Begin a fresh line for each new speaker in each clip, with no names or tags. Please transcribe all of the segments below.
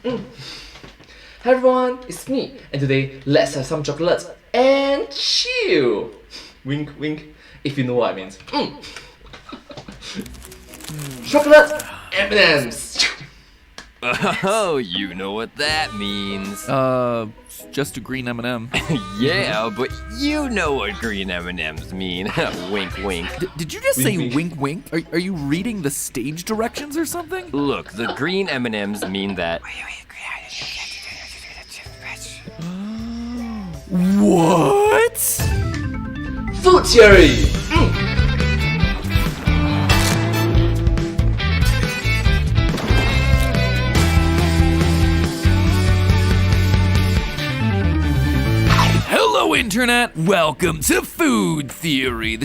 Hi everyone, it's me, and today let's have some chocolate and chill. Wink, wink, if you know what I mean. Chocolate M&Ms.
Oh, you know what that means.
Just a green M&M.
Yeah, but you know what green M&Ms mean. Wink, wink.
Did you just say wink, wink? Are you reading the stage directions or something?
Look, the green M&Ms mean that...
What?
Food theory.
Hello, Internet. Welcome to Food Theory.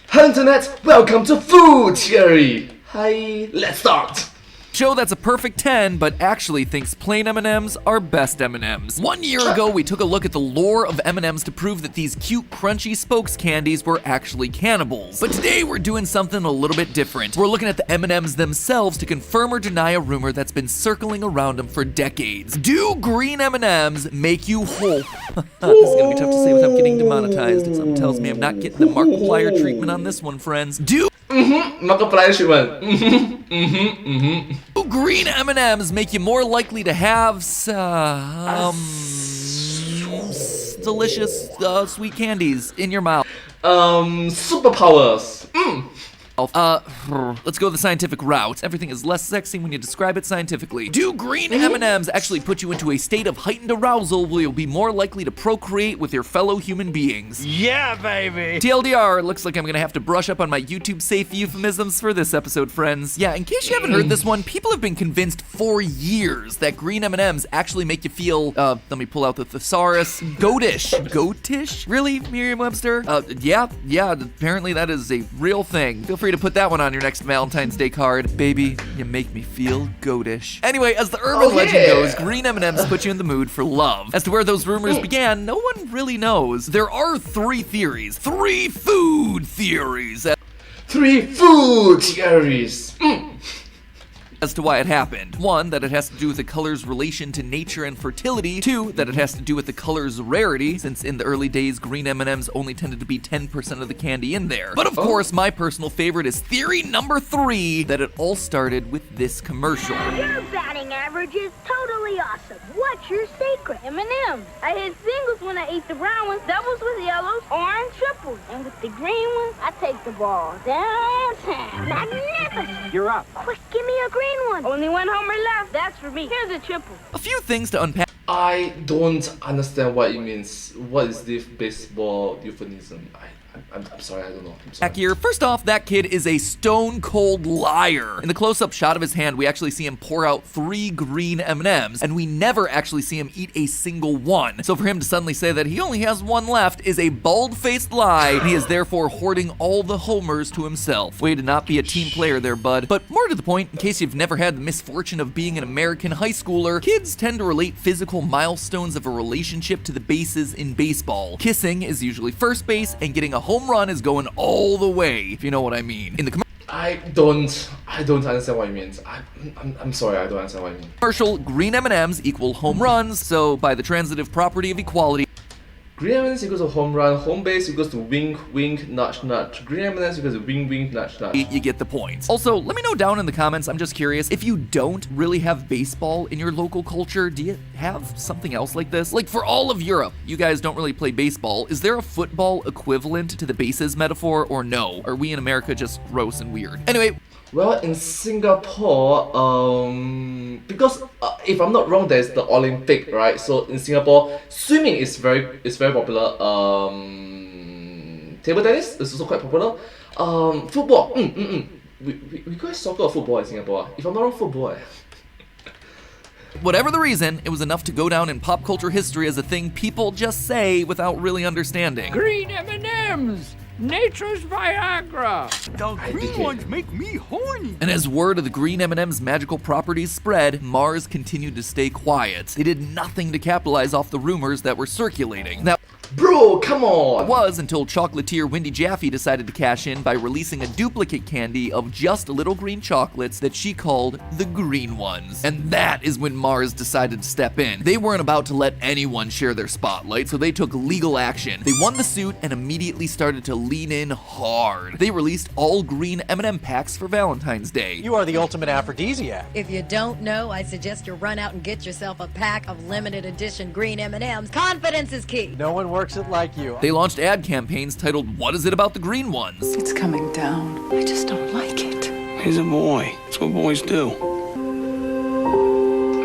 Hi Internet, welcome to Food Theory. Hi, let's start.
Show that's a perfect 10, but actually thinks plain M&Ms are best M&Ms. 1 year ago, we took a look at the lore of M&Ms to prove that these cute, crunchy spokes candies were actually cannibals. But today, we're doing something a little bit different. We're looking at the M&Ms themselves to confirm or deny a rumor that's been circling around them for decades. Do green M&Ms make you whole? This is gonna be tough to say without getting demonetized. Something tells me I'm not getting the Markiplier treatment on this one, friends. Do
Markiplier treatment.
green M&Ms make you more likely to have delicious sweet candies in your mouth?
Superpowers.
Let's go the scientific route. Everything is less sexy when you describe it scientifically. Do green M&Ms actually put you into a state of heightened arousal where you'll be more likely to procreate with your fellow human beings?
Yeah, baby!
TLDR, looks like I'm gonna have to brush up on my YouTube-safe euphemisms for this episode, friends. Yeah, in case you haven't heard this one, people have been convinced for years that green M&Ms actually make you feel, let me pull out the thesaurus, goatish. Goatish? Really, Merriam-Webster? Yeah, apparently that is a real thing. Feel free to put that one on your next Valentine's Day card. Baby, you make me feel goatish. Anyway, as the urban legend goes, green M&Ms put you in the mood for love. As to where those rumors began, no one really knows. There are three theories. Three food theories.
Three food theories.
As to why it happened. 1, that it has to do with the color's relation to nature and fertility. 2, that it has to do with the color's rarity, since in the early days, green M&Ms only tended to be 10% of the candy in there. But of course, my personal favorite is theory number 3, that it all started with this commercial.
Your batting average is totally awesome. What's your secret? M&M's. I hit singles when I ate the brown ones, doubles with yellows, orange triples, and with the green ones, I take the ball downtown. Magnificent!
You're up.
Quick, give me a green one. Only one homer left. That's for me. Here's a triple.
A few things to unpack.
I don't understand what it means. What is this baseball euphemism? I'm sorry, I don't know. I'm sorry.
Back here, first off, that kid is a stone cold liar. In the close-up shot of his hand, we actually see him pour out 3 green M&Ms, and we never actually see him eat a single one. So for him to suddenly say that he only has one left is a bald-faced lie, and he is therefore hoarding all the homers to himself. Way to not be a team player there, bud. But more to the point, in case you've never had the misfortune of being an American high schooler, kids tend to relate physical milestones of a relationship to the bases in baseball. Kissing is usually first base, and getting a home run is going all the way, if you know what I mean. In the
I don't understand what it means. I'm sorry, I don't understand what it means.
commercial, green M&Ms equal home runs, so by the transitive property of equality,
Green M&Ms equals to home run, home base equals to wink, wink, nudge, nudge. Green M&Ms equals to wink, wink, nudge, nudge.
you get the point. Also, let me know down in the comments, I'm just curious, if you don't really have baseball in your local culture, do you have something else like this? Like for all of Europe, you guys don't really play baseball. Is there a football equivalent to the bases metaphor, or no? Are we in America just gross and weird? Anyway,
Well, in Singapore, because if I'm not wrong, there's the Olympic, right? So in Singapore, swimming is very popular. Table tennis is also quite popular. Football. We call it soccer or football in Singapore. If I'm not wrong, football.
whatever the reason, it was enough to go down in pop culture history as a thing people just say without really understanding.
Green M&Ms! Nature's Viagra! The green ones make me horny!
And as word of the green M&M's magical properties spread, Mars continued to stay quiet. They did nothing to capitalize off the rumors that were circulating. Now,
Bro, come on!
It was until chocolatier Wendy Jaffe decided to cash in by releasing a duplicate candy of just little green chocolates that she called the green ones. And that is when Mars decided to step in. They weren't about to let anyone share their spotlight, so they took legal action. They won the suit and immediately started to lean in hard. They released all green M&M packs for Valentine's Day.
You are the ultimate aphrodisiac.
If you don't know, I suggest you run out and get yourself a pack of limited edition green M&Ms. Confidence is key.
No one works it like you.
They launched ad campaigns titled, "What is it about the green ones?"
It's coming down. I just don't like it.
He's a boy. That's what boys do.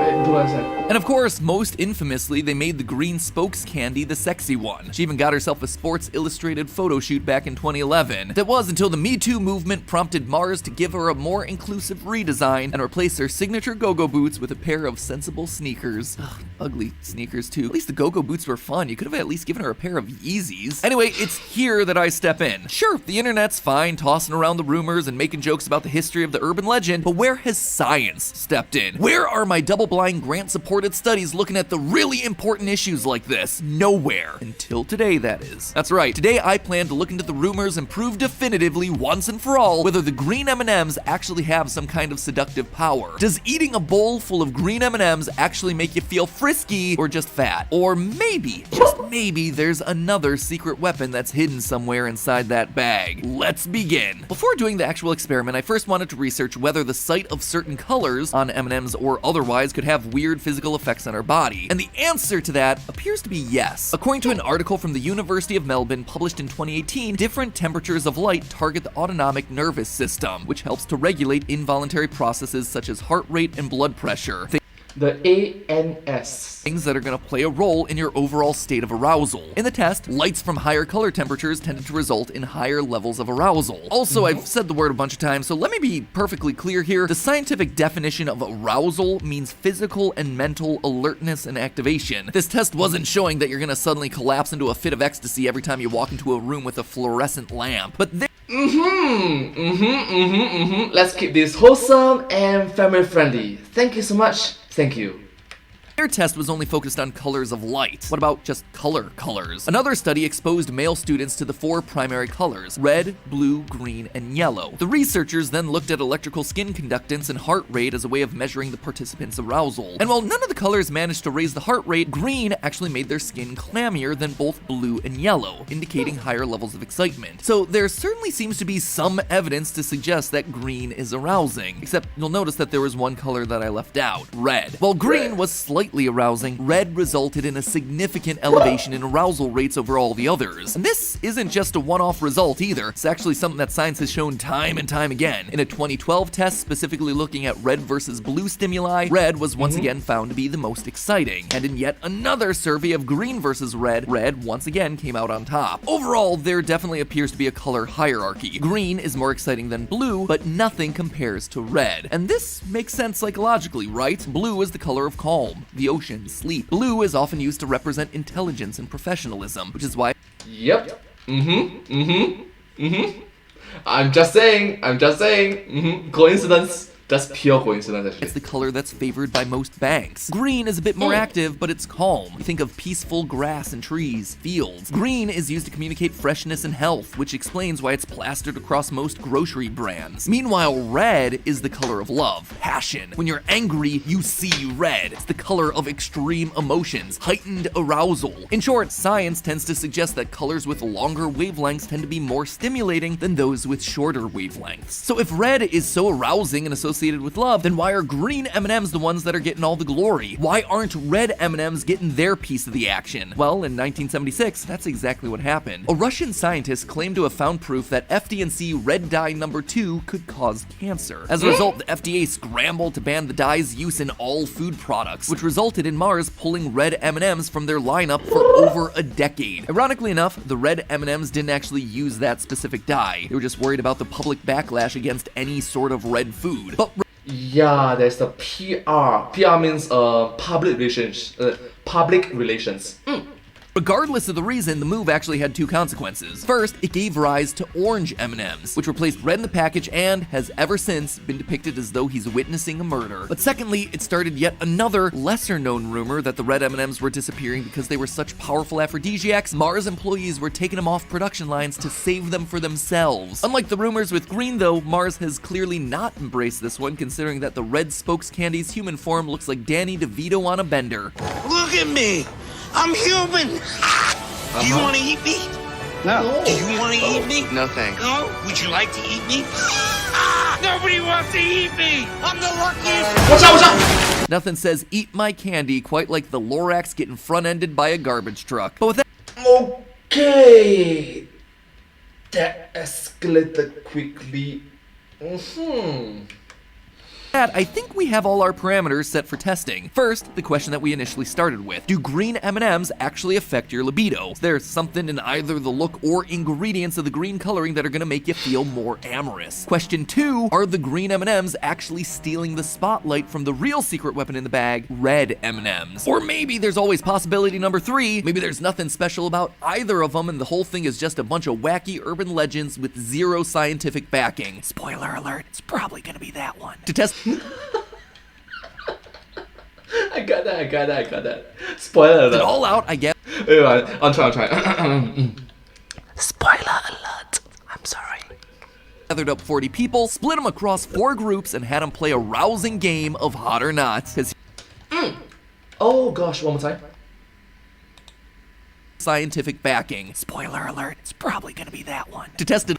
I do understand.
And of course, most infamously, they made the green spokes candy the sexy one. She even got herself a Sports Illustrated photo shoot back in 2011. That was until the Me Too movement prompted Mars to give her a more inclusive redesign and replace her signature go-go boots with a pair of sensible sneakers. Ugh, ugly sneakers too. At least the go-go boots were fun. You could have at least given her a pair of Yeezys. Anyway, it's here that I step in. Sure, the internet's fine tossing around the rumors and making jokes about the history of the urban legend, but where has science stepped in? Where are my double-blind grant-supported studies looking at the really important issues like this? Nowhere. Until today, that is. That's right, today I plan to look into the rumors and prove definitively, once and for all, whether the green M&Ms actually have some kind of seductive power. Does eating a bowl full of green M&Ms actually make you feel frisky or just fat? Or maybe, just maybe, there's another secret weapon that's hidden somewhere inside that bag. Let's begin. Before doing the actual experiment, I first wanted to research whether the sight of certain colors on M&Ms or otherwise could have weird physical effects on our body. And the answer to that appears to be yes. According to an article from the University of Melbourne published in 2018, different temperatures of light target the autonomic nervous system, which helps to regulate involuntary processes such as heart rate and blood pressure.
The ANS.
Things that are going to play a role in your overall state of arousal. In the test, lights from higher color temperatures tended to result in higher levels of arousal. Also, I've said the word a bunch of times, so let me be perfectly clear here. The scientific definition of arousal means physical and mental alertness and activation. This test wasn't showing that you're going to suddenly collapse into a fit of ecstasy every time you walk into a room with a fluorescent lamp. But
Let's keep this wholesome and family friendly. Thank you so much. Thank you.
their test was only focused on colors of light. What about just colors? Another study exposed male students to the 4 primary colors: red, blue, green, and yellow. The researchers then looked at electrical skin conductance and heart rate as a way of measuring the participants' arousal. And while none of the colors managed to raise the heart rate, green actually made their skin clammier than both blue and yellow, indicating higher levels of excitement. So there certainly seems to be some evidence to suggest that green is arousing, except you'll notice that there was one color that I left out: red. While green was slightly arousing, red resulted in a significant elevation in arousal rates over all the others. And this isn't just a one-off result either, it's actually something that science has shown time and time again. In a 2012 test specifically looking at red versus blue stimuli, red was once again found to be the most exciting. And in yet another survey of green versus red, red once again came out on top. Overall, there definitely appears to be a color hierarchy. Green is more exciting than blue, but nothing compares to red. And this makes sense psychologically, right? Blue is the color of calm, the ocean, sleep. Blue is often used to represent intelligence and professionalism, which is why
Yep. I'm just saying. Coincidence. That's pure coincidence, actually.
it's the color that's favored by most banks. Green is a bit more active, but it's calm. You think of peaceful grass and trees, fields. Green is used to communicate freshness and health, which explains why it's plastered across most grocery brands. Meanwhile, red is the color of love, passion. When you're angry, you see red. It's the color of extreme emotions, heightened arousal. In short, science tends to suggest that colors with longer wavelengths tend to be more stimulating than those with shorter wavelengths. So if red is so arousing and associated with love, then why are green M&Ms the ones that are getting all the glory? Why aren't red M&Ms getting their piece of the action? Well, in 1976, that's exactly what happened. A Russian scientist claimed to have found proof that FD&C red dye number 2 could cause cancer. As a result, the FDA scrambled to ban the dye's use in all food products, which resulted in Mars pulling red M&Ms from their lineup for over a decade. Ironically enough, the red M&Ms didn't actually use that specific dye. They were just worried about the public backlash against any sort of red food. But
Yeah, there's the PR. PR means public relations.
Regardless of the reason, the move actually had two consequences. First, it gave rise to orange M&Ms, which replaced red in the package and has ever since been depicted as though he's witnessing a murder. But secondly, it started yet another lesser-known rumor that the red M&Ms were disappearing because they were such powerful aphrodisiacs, Mars employees were taking them off production lines to save them for themselves. Unlike the rumors with green though, Mars has clearly not embraced this one, considering that the red spokes candy's human form looks like Danny DeVito on a bender.
Look at me! I'm human! Do you want to eat me?
No.
Do you want to eat me?
No thanks.
No? Would you like to eat me? Nobody wants to eat me! I'm the luckiest!
Watch out, watch out!
Nothing says eat my candy quite like the Lorax getting front-ended by a garbage truck. But with that,
Okay. That escalated quickly.
I think we have all our parameters set for testing. First, the question that we initially started with. Do green M&Ms actually affect your libido? Is there something in either the look or ingredients of the green coloring that are gonna make you feel more amorous? Question 2, are the green M&Ms actually stealing the spotlight from the real secret weapon in the bag, red M&Ms? Or maybe there's always possibility number 3, maybe there's nothing special about either of them and the whole thing is just a bunch of wacky urban legends with zero scientific backing. Spoiler alert, it's probably gonna be that one. To test
I got that. Spoiler alert.
all out, I guess.
Wait, I'll try.
Spoiler alert. I'm sorry. Gathered up 40 people, split them across 4 groups, and had them play a rousing game of hot or not.
Oh gosh, one more time.
Scientific backing. Spoiler alert, it's probably gonna be that one. To test it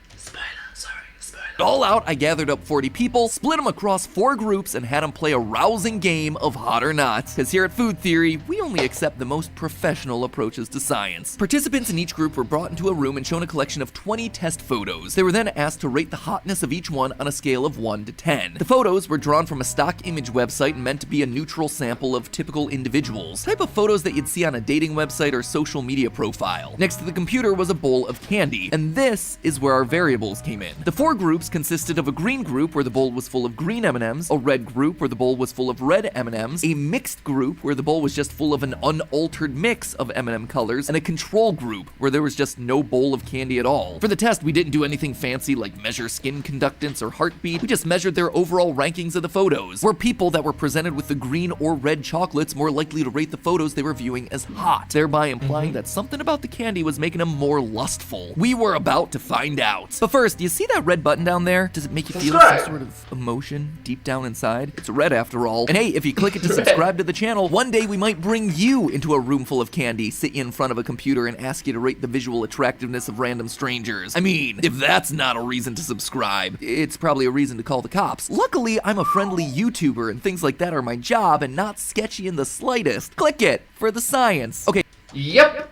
all out, I gathered up 40 people, split them across 4 groups, and had them play a rousing game of hot or not. Because here at Food Theory, we only accept the most professional approaches to science. Participants in each group were brought into a room and shown a collection of 20 test photos. They were then asked to rate the hotness of each one on a scale of 1 to 10. The photos were drawn from a stock image website and meant to be a neutral sample of typical individuals. Type of photos that you'd see on a dating website or social media profile. Next to the computer was a bowl of candy, and this is where our variables came in. The 4 groups consisted of a green group where the bowl was full of green M&Ms, a red group where the bowl was full of red M&Ms, a mixed group where the bowl was just full of an unaltered mix of M&M colors, and a control group where there was just no bowl of candy at all. For the test, we didn't do anything fancy like measure skin conductance or heartbeat, we just measured their overall rankings of the photos. Were people that were presented with the green or red chocolates more likely to rate the photos they were viewing as hot, thereby implying that something about the candy was making them more lustful? We were about to find out. But first, you see that red button down there? Does it make you feel some sort of emotion deep down inside? It's red after all. And hey, if you click it to subscribe to the channel, one day we might bring you into a room full of candy, sit you in front of a computer, and ask you to rate the visual attractiveness of random strangers. I mean, if that's not a reason to subscribe, it's probably a reason to call the cops. Luckily, I'm a friendly YouTuber and things like that are my job and not sketchy in the slightest. Click it for the science. Okay.
Yep,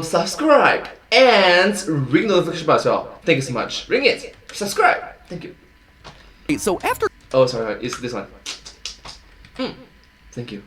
subscribe and ring the notification bell as well. Thank you so much. Ring it. Subscribe. Thank you.
So after...
Oh, sorry, it's this one. Thank you.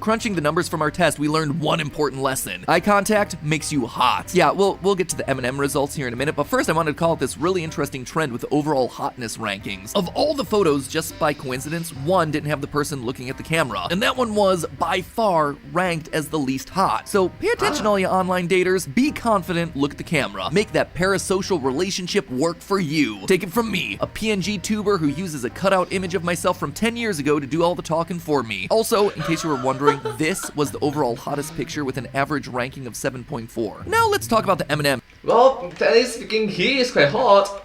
crunching the numbers from our test, we learned one important lesson. Eye contact makes you hot. Yeah, we'll get to the M&M results here in a minute, but first I wanted to call out this really interesting trend with overall hotness rankings. Of all the photos, just by coincidence, one didn't have the person looking at the camera, and that one was, by far, ranked as the least hot. So pay attention, all you online daters. Be confident, look at the camera. Make that parasocial relationship work for you. Take it from me, a PNG tuber who uses a cutout image of myself from 10 years ago to do all the talking for me. Also, in case you were wondering, this was the overall hottest picture with an average ranking of 7.4. Now let's talk about the M&M.
Well, technically speaking, he is quite hot.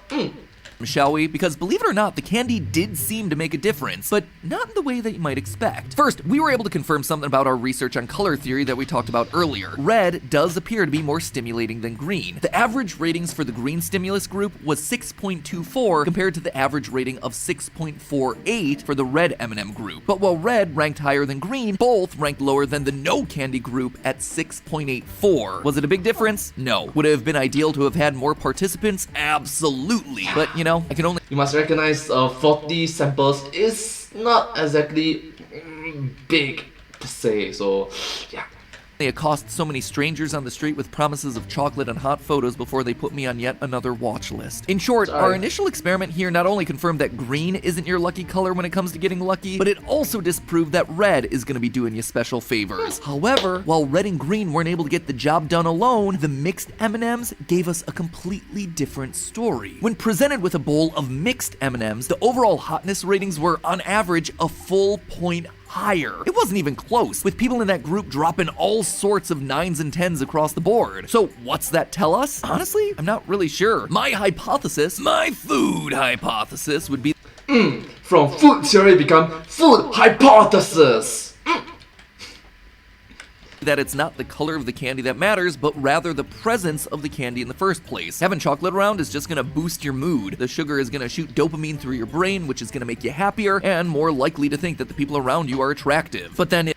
Shall we? Because believe it or not, the candy did seem to make a difference, but not in the way that you might expect. First, we were able to confirm something about our research on color theory that we talked about earlier. Red does appear to be more stimulating than green. The average ratings for the green stimulus group was 6.24 compared to the average rating of 6.48 for the red M&M group. But while red ranked higher than green, both ranked lower than the no candy group at 6.84. Was it a big difference? No. Would it have been ideal to have had more participants? Absolutely. But you know, I can only...
You must recognize 40 samples is not exactly big to say, so yeah.
They accost so many strangers on the street with promises of chocolate and hot photos before they put me on yet another watch list. In short, our initial experiment here not only confirmed that green isn't your lucky color when it comes to getting lucky, but it also disproved that red is gonna be doing you special favors. However, while red and green weren't able to get the job done alone, the mixed M&Ms gave us a completely different story. When presented with a bowl of mixed M&Ms, the overall hotness ratings were, on average, a full point higher. It wasn't even close, with people in that group dropping all sorts of 9s and 10s across the board. So what's that tell us? Honestly, I'm not really sure. My hypothesis, my food hypothesis, would be
From food theory become food hypothesis.
that it's not the color of the candy that matters, but rather the presence of the candy in the first place. Having chocolate around is just gonna boost your mood. The sugar is gonna shoot dopamine through your brain, which is gonna make you happier and more likely to think that the people around you are attractive. But then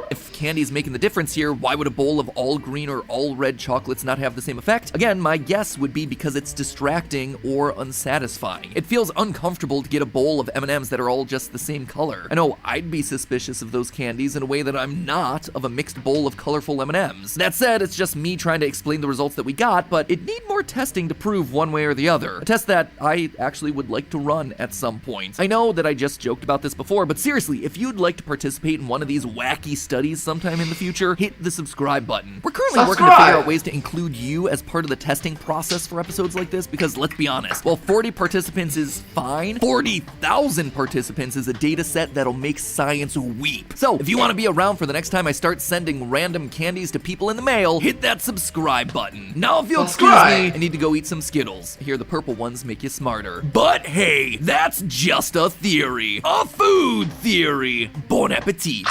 if candy is making the difference here, why would a bowl of all green or all red chocolates not have the same effect? Again, my guess would be because it's distracting or unsatisfying. It feels uncomfortable to get a bowl of M&Ms that are all just the same color. I know I'd be suspicious of those candies in a way that I'm not of a mixed bowl of colorful M&Ms. That said, it's just me trying to explain the results that we got, but it'd need more testing to prove one way or the other. A test that I actually would like to run at some point. I know that I just joked about this before, but seriously, if you'd like to participate in one of these wacky studies sometime in the future, hit the subscribe button. We're currently working to figure out ways to include you as part of the testing process for episodes like this, because let's be honest, while 40 participants is fine, 40,000 participants is a data set that'll make science weep. So if you want to be around for the next time I start sending random candies to people in the mail, hit that subscribe button. Now if you'll excuse me, I need to go eat some Skittles. I hear the purple ones make you smarter. But hey, that's just a theory. A food theory. Bon appetit.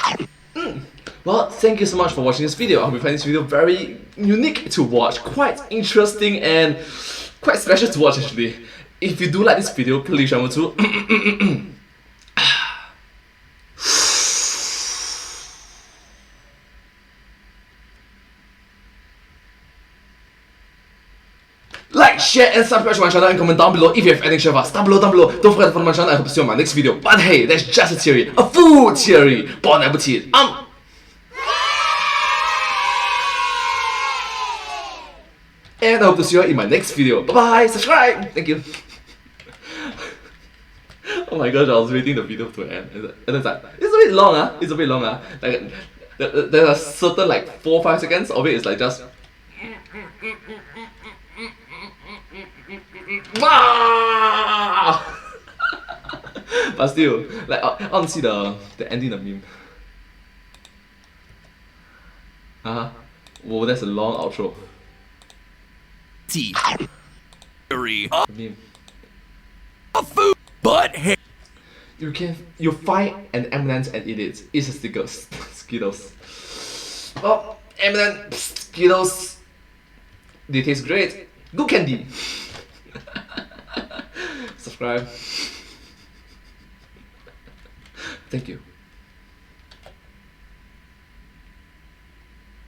Well, thank you so much for watching this video. I hope you find this video very unique to watch, quite interesting and quite special to watch actually. If you do like this video, please remember to like, share and subscribe to my channel and comment down below if you have anything to share with us. Down below. Don't forget to follow my channel. I hope to see you on my next video. But hey, that's just a theory, a food theory. Bon appetit. And I hope to see you in my next video. Bye bye, subscribe! Thank you. Oh my gosh, I was waiting the video to end. And it's like, it's a bit long, It's a bit long, Like, there's a certain like 4 or 5 seconds of it is like just. But still, like, I want to see the ending of the meme. Whoa, that's a long outro.
Theory.
Meme.
A food. But hey.
You find an M&Ms and eat it. It's a Skittles. Oh, M&Ms, Skittles. They taste great. Good candy. Subscribe. Thank you.